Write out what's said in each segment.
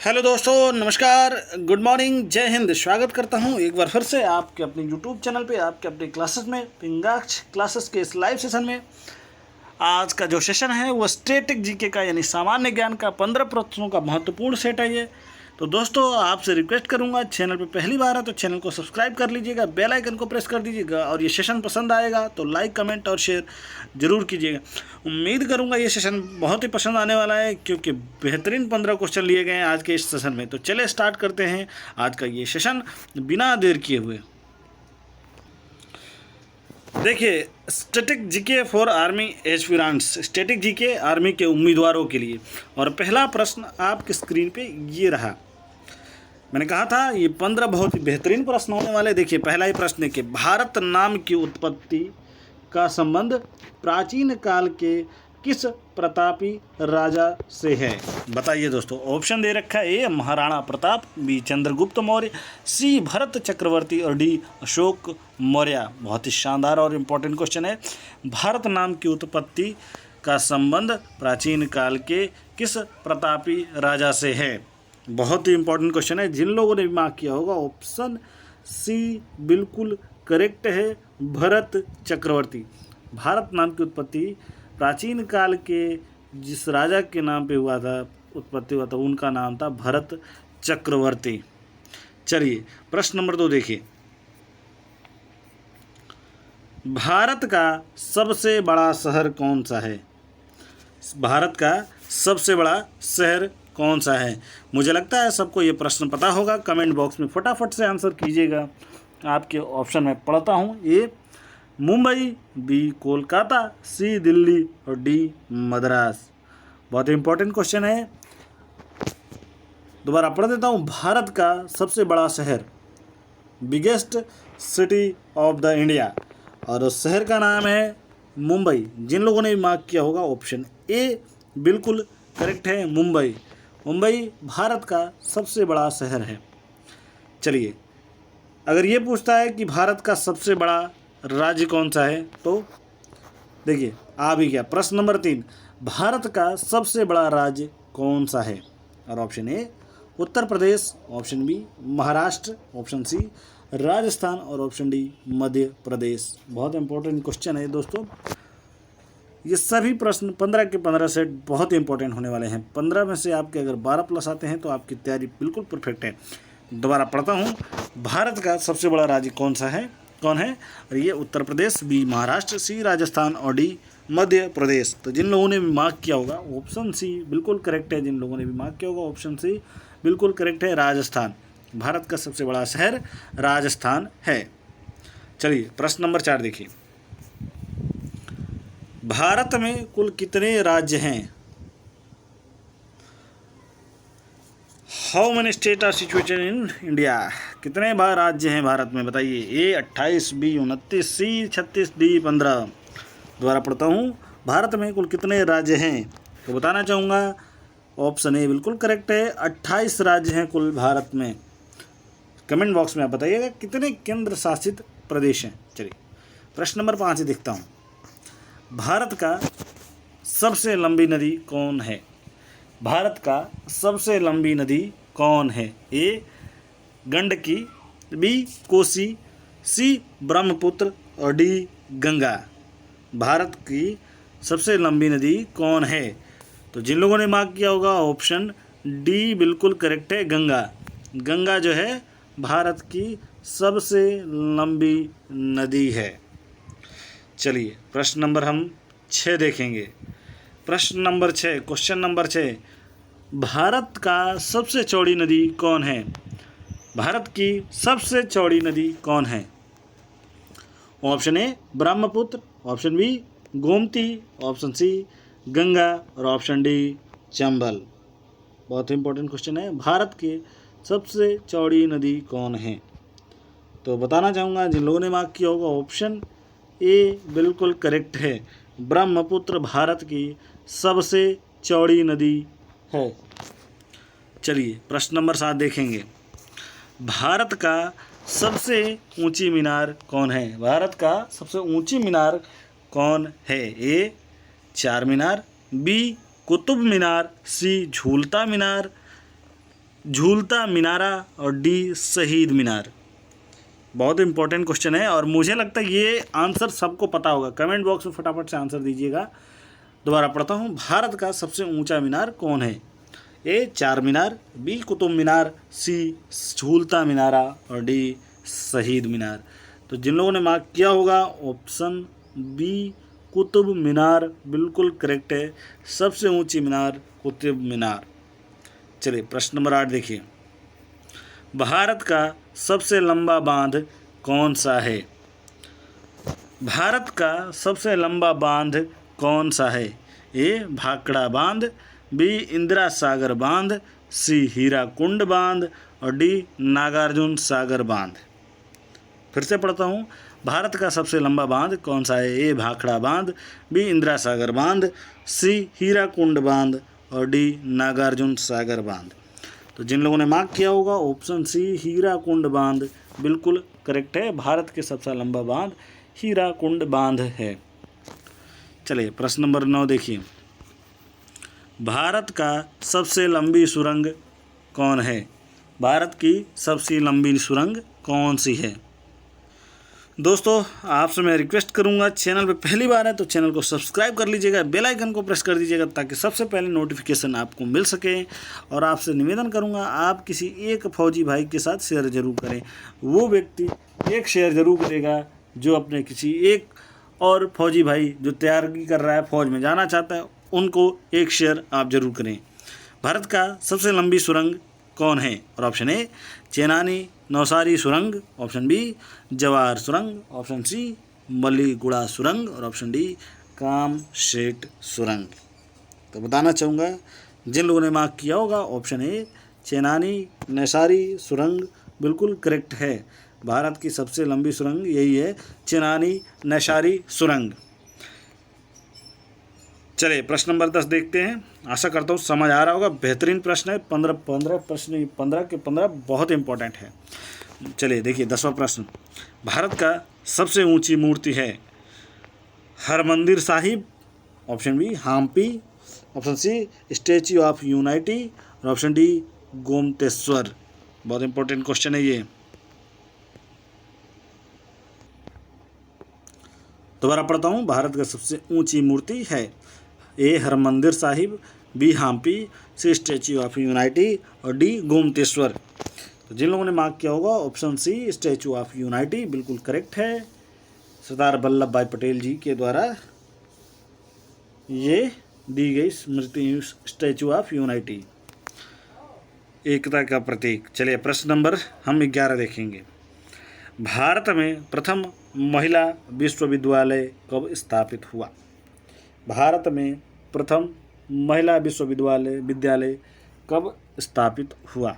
Hello दोस्तों, नमस्कार, good morning, जय हिंद। स्वागत करता हूं एक बार फिर से आपके अपने यूट्यूब चैनल पे, आपके अपने क्लासेस में, पिंगाक्ष क्लासेस के इस लाइव सेशन में। आज का जो सेशन है वो स्टैटिक जीके का यानी सामान्य ज्ञान का 15 प्रश्नों का महत्वपूर्ण सेट है ये। तो दोस्तों आपसे रिक्वेस्ट करूंगा, चैनल पे पहली बार है तो चैनल को सब्सक्राइब कर लीजिएगा, बेल आइकन को प्रेस कर दीजिएगा और ये सेशन पसंद आएगा तो लाइक, कमेंट और शेयर ज़रूर कीजिएगा। उम्मीद करूंगा ये सेशन बहुत ही पसंद आने वाला है क्योंकि बेहतरीन 15 क्वेश्चन लिए गए हैं आज के इस सेशन में। तो चले स्टार्ट करते हैं आज का ये सेशन बिना देर किए हुए। देखिए, static GK for army aspirants, static GK army के उम्मीदवारों के लिए। और पहला प्रश्न आपकी स्क्रीन पे ये रहा। मैंने कहा था ये 15 बहुत ही बेहतरीन प्रश्न होने वाले। देखिए, पहला ही प्रश्न है कि भारत नाम की उत्पत्ति का संबंध प्राचीन काल के किस प्रतापी राजा से है? बताइए दोस्तों। ऑप्शन दे रखा है, ए महाराणा प्रताप, बी चंद्रगुप्त मौर्य, सी भरत चक्रवर्ती और डी अशोक मौर्य। बहुत ही शानदार और इम्पोर्टेंट क्वेश्चन है। भारत नाम की उत्पत्ति का संबंध प्राचीन काल के किस प्रतापी राजा से है? बहुत ही इंपॉर्टेंट क्वेश्चन है। जिन लोगों ने भी मार्क किया होगा, ऑप्शन सी बिल्कुल करेक्ट है, भरत चक्रवर्ती। भारत नाम की उत्पत्ति प्राचीन काल के जिस राजा के नाम पे हुआ था, उत्पत्ति हुआ था, उनका नाम था भरत चक्रवर्ती। चलिए प्रश्न नंबर 2 देखिए। भारत का सबसे बड़ा शहर कौन सा है? भारत का सबसे बड़ा शहर कौन सा है? मुझे लगता है सबको ये प्रश्न पता होगा। कमेंट बॉक्स में फटाफट से आंसर कीजिएगा। आपके ऑप्शन में पढ़ता हूँ, ए मुंबई, बी कोलकाता, सी दिल्ली और डी मद्रास। बहुत इंपॉर्टेंट क्वेश्चन है, दोबारा पढ़ देता हूँ। भारत का सबसे बड़ा शहर, biggest city of the India, और उस शहर का नाम है मुंबई। जिन लोगों ने मार्क किया होगा, ऑप्शन ए बिल्कुल करेक्ट है, मुंबई। मुंबई भारत का सबसे बड़ा शहर है। चलिए, अगर ये पूछता है कि भारत का सबसे बड़ा राज्य कौन सा है, तो देखिए आ भी गया। प्रश्न नंबर 3, भारत का सबसे बड़ा राज्य कौन सा है? और option A Uttar Pradesh, option B Maharashtra, option C Rajasthan और ऑप्शन डी मध्य प्रदेश। बहुत इंपॉर्टेंट क्वेश्चन है दोस्तों। ये सभी प्रश्न 15 के 15 सेट बहुत ही इंपॉर्टेंट होने वाले हैं। 15 में से आपके अगर 12 प्लस आते हैं तो आपकी तैयारी बिल्कुल परफेक्ट है। दोबारा पढ़ता हूँ, भारत का सबसे बड़ा राज्य कौन है? और ये उत्तर प्रदेश, बी महाराष्ट्र, सी राजस्थान और डी मध्य प्रदेश। तो जिन लोगों ने भी मार्क किया होगा, ऑप्शन सी बिल्कुल करेक्ट है। जिन लोगों ने भी मार्क किया होगा, ऑप्शन सी बिल्कुल करेक्ट है, राजस्थान। भारत का सबसे बड़ा शहर राजस्थान है। चलिए प्रश्न नंबर 4 देखिए। भारत में कुल कितने राज्य हैं? How many state are situated in India? कितने राज्य हैं भारत में? बताइए। A 28, B 29, C 36, D 15। दोबारा पढ़ता हूँ, भारत में कुल कितने राज्य हैं? तो बताना चाहूँगा, ऑप्शन ए बिल्कुल करेक्ट है, 28 राज्य हैं कुल भारत में। कमेंट बॉक्स में आप बताइएगा कितने केंद्र शासित प्रदेश हैं। चलिए प्रश्न नंबर 5 देखता हूँ। भारत का सबसे लंबी नदी कौन है? भारत का सबसे लंबी नदी कौन है? ए गंडकी, बी कोसी, सी ब्रह्मपुत्र और डी गंगा। भारत की सबसे लंबी नदी कौन है? तो जिन लोगों ने मार्क किया होगा, ऑप्शन डी बिल्कुल करेक्ट है, गंगा। गंगा जो है भारत की सबसे लंबी नदी है। चलिए प्रश्न नंबर हम 6 देखेंगे। प्रश्न नंबर 6, क्वेश्चन नंबर 6, भारत का सबसे चौड़ी नदी कौन है? भारत की सबसे चौड़ी नदी कौन है? Option A Brahmaputra, option B Gomti, option C Ganga और ऑप्शन डी चंबल। बहुत इंपॉर्टेंट क्वेश्चन है। भारत की सबसे चौड़ी नदी कौन है? तो बताना चाहूँगा, जिन लोगों ने मार्क किया होगा, ऑप्शन ए बिल्कुल करेक्ट है, ब्रह्मपुत्र भारत की सबसे चौड़ी नदी है। चलिए प्रश्न नंबर 7 देखेंगे। भारत का सबसे ऊंची मीनार कौन है? भारत का सबसे ऊंची मीनार कौन है? ए चार मीनार, बी कुतुब मीनार, सी झूलता मीनार, झूलता मिनारा और डी शहीद मीनार। बहुत इंपॉर्टेंट क्वेश्चन है और मुझे लगता है ये आंसर सबको पता होगा। कमेंट बॉक्स में फटाफट से आंसर दीजिएगा। दोबारा पढ़ता हूँ, भारत का सबसे ऊंचा मीनार कौन है? ए चार मीनार, बी कुतुब मीनार, सी झूलता मिनारा और डी शहीद मीनार। तो जिन लोगों ने मार्क किया होगा ऑप्शन बी कुतुब मीनार बिल्कुल करेक्ट है। सबसे ऊंची मीनार कुतुब मीनार। चलिए प्रश्न नंबर 8 देखिए, भारत का सबसे लंबा बांध कौन सा है? भारत का सबसे लंबा बांध कौन सा है? ए भाखड़ा बांध, बी इंदिरा सागर बांध, सी हीराकुंड बांध और डी नागार्जुन सागर बांध। फिर से पढ़ता हूँ, भारत का सबसे लंबा बांध कौन सा है? ए भाखड़ा बांध, बी इंदिरा सागर बांध, सी हीराकुंड बांध और डी नागार्जुन सागर बांध। तो जिन लोगों ने मार्क किया होगा ऑप्शन सी हीराकुंड बांध बिल्कुल करेक्ट है। भारत के सबसे लंबा बांध हीराकुंड बांध है। चलिए प्रश्न नंबर 9 देखिए, भारत का सबसे लंबी सुरंग कौन है? भारत की सबसे लंबी सुरंग कौन सी है? दोस्तों आपसे मैं रिक्वेस्ट करूंगा, चैनल पे पहली बार है तो चैनल को सब्सक्राइब कर लीजिएगा, बेल आइकन को प्रेस कर दीजिएगा ताकि सबसे पहले नोटिफिकेशन आपको मिल सके। और आपसे निवेदन करूंगा, आप किसी एक फौजी भाई के साथ शेयर जरूर करें। वो व्यक्ति एक शेयर जरूर करेगा जो अपने किसी एक और फौजी भाई जो तैयारी कर रहा है, फौज में जाना चाहता है, उनको एक शेयर आप जरूर करें। भारत का सबसे लंबी सुरंग कौन है? और ऑप्शन ए चेनानी नौसारी सुरंग, ऑप्शन बी जवाहर सुरंग, ऑप्शन सी मलीगुड़ा सुरंग और ऑप्शन डी कामशेट सुरंग। तो बताना चाहूँगा, जिन लोगों ने मार्क किया होगा ऑप्शन ए चेनानी नौसारी सुरंग बिल्कुल करेक्ट है। भारत की सबसे लंबी सुरंग यही है, चेनानी नौसारी सुरंग। चलिए प्रश्न नंबर 10 देखते हैं। आशा करता हूँ समझ आ रहा होगा। बेहतरीन प्रश्न है। 15 प्रश्न, 15 के 15 बहुत इंपॉर्टेंट है। चलिए देखिए 10वां प्रश्न, भारत का सबसे ऊंची मूर्ति है? Harmandir Sahib, option B Hampi, option C statue of unity और ऑप्शन डी गोमतेश्वर। बहुत इंपॉर्टेंट क्वेश्चन है ये। दोबारा पढ़ता हूँ, भारत का सबसे ऊंची मूर्ति है? A Harmandir Sahib, B Hampi, C statue of unity और डी गोमतेश्वर। तो जिन लोगों ने मार्क किया होगा option C statue of Unity बिल्कुल करेक्ट है। सरदार वल्लभ भाई पटेल जी के द्वारा ये दी गई स्मृति स्टैच्यू ऑफ यूनिटी, एकता का प्रतीक। चलिए प्रश्न नंबर हम 11 देखेंगे, भारत में प्रथम महिला विश्वविद्यालय कब स्थापित हुआ? भारत में प्रथम महिला विश्वविद्यालय कब स्थापित हुआ?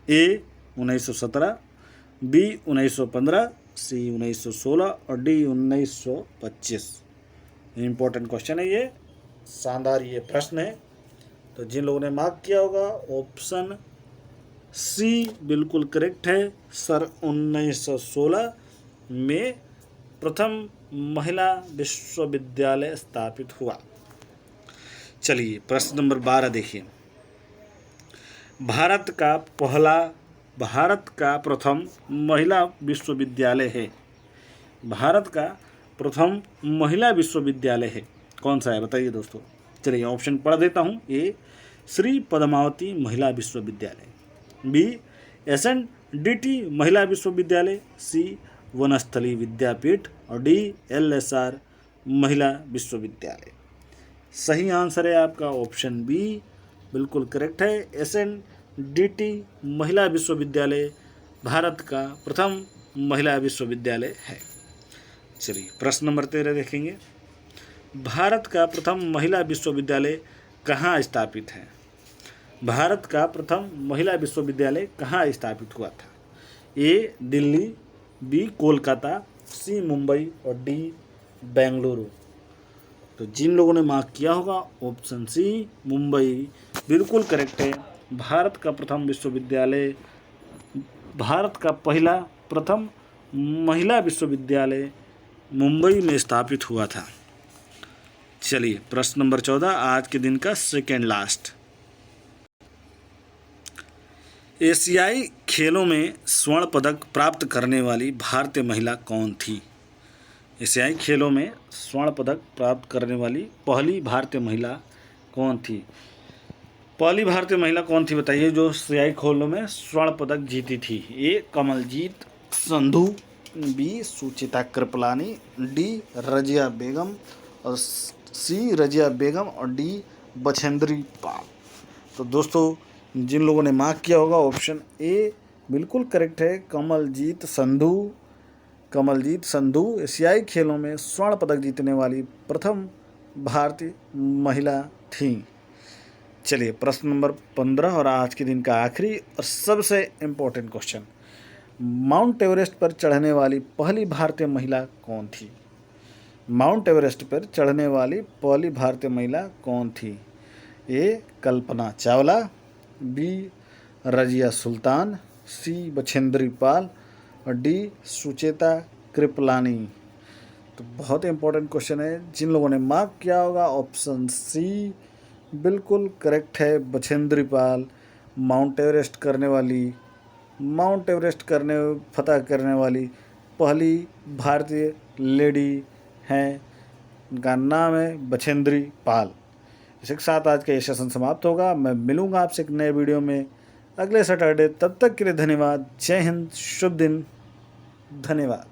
ए 1917, बी 1915, सी 1916 और डी 1925। इम्पोर्टेंट क्वेश्चन है ये, शानदार ये प्रश्न है। तो जिन लोगों ने मार्क किया होगा ऑप्शन सी बिल्कुल करेक्ट है। सर 1916 में प्रथम महिला विश्वविद्यालय स्थापित हुआ। चलिए प्रश्न नंबर 12 देखिए, भारत का प्रथम महिला विश्वविद्यालय है? भारत का प्रथम महिला विश्वविद्यालय है कौन सा है? बताइए दोस्तों। चलिए ऑप्शन पढ़ देता हूँ। ए श्री पद्मावती महिला विश्वविद्यालय, बी SNDT महिला विश्वविद्यालय, सी वनस्थली विद्यापीठ और डी LSR महिला विश्वविद्यालय। सही आंसर है आपका ऑप्शन बी बिल्कुल करेक्ट है। SNDT महिला विश्वविद्यालय भारत का प्रथम महिला विश्वविद्यालय है। चलिए प्रश्न नंबर 13 देखेंगे, भारत का प्रथम महिला विश्वविद्यालय कहाँ स्थापित है? भारत का प्रथम महिला विश्वविद्यालय कहाँ स्थापित हुआ था? ए दिल्ली, बी कोलकाता, सी मुंबई और डी बेंगलुरु। तो जिन लोगों ने मार्क किया होगा ऑप्शन सी मुंबई बिल्कुल करेक्ट है। भारत का प्रथम विश्वविद्यालय, भारत का पहला प्रथम महिला विश्वविद्यालय मुंबई में स्थापित हुआ था। चलिए प्रश्न नंबर 14 आज के दिन का सेकेंड लास्ट। एशियाई खेलों में स्वर्ण पदक प्राप्त करने वाली भारतीय महिला कौन थी? एशियाई खेलों में स्वर्ण पदक प्राप्त करने वाली पहली भारतीय महिला कौन थी? पहली भारतीय महिला कौन थी बताइए जो एशियाई खेलों में स्वर्ण पदक जीती थी? ए कमलजीत संधू, बी सुचिता कृपलानी, डी रजिया बेगम और सी रजिया बेगम और डी बछेंद्री पाल। तो दोस्तों जिन लोगों ने मार्क किया होगा ऑप्शन ए बिल्कुल करेक्ट है। कमलजीत संधू एशियाई खेलों में स्वर्ण पदक जीतने वाली प्रथम भारतीय महिला थी। चलिए प्रश्न नंबर 15 और आज के दिन का आखिरी और सबसे इम्पोर्टेंट क्वेश्चन, माउंट एवरेस्ट पर चढ़ने वाली पहली भारतीय महिला कौन थी? माउंट एवरेस्ट पर चढ़ने वाली पहली भारतीय महिला कौन थी? ए कल्पना चावला, बी रजिया सुल्तान, सी बछेंद्री पाल और डी सुचेता कृपलानी। तो बहुत इंपॉर्टेंट क्वेश्चन है, जिन लोगों ने मार्क किया होगा ऑप्शन सी बिल्कुल करेक्ट है। बछेंद्री पाल माउंट एवरेस्ट फतह करने वाली पहली भारतीय लेडी हैं, उनका नाम है बछेंद्री पाल। इसी के साथ आज का ये सेशन समाप्त होगा। मैं मिलूंगा आपसे एक नए वीडियो में अगले सैटरडे। तब तक के लिए धन्यवाद। जय हिंद, शुभ दिन, धन्यवाद।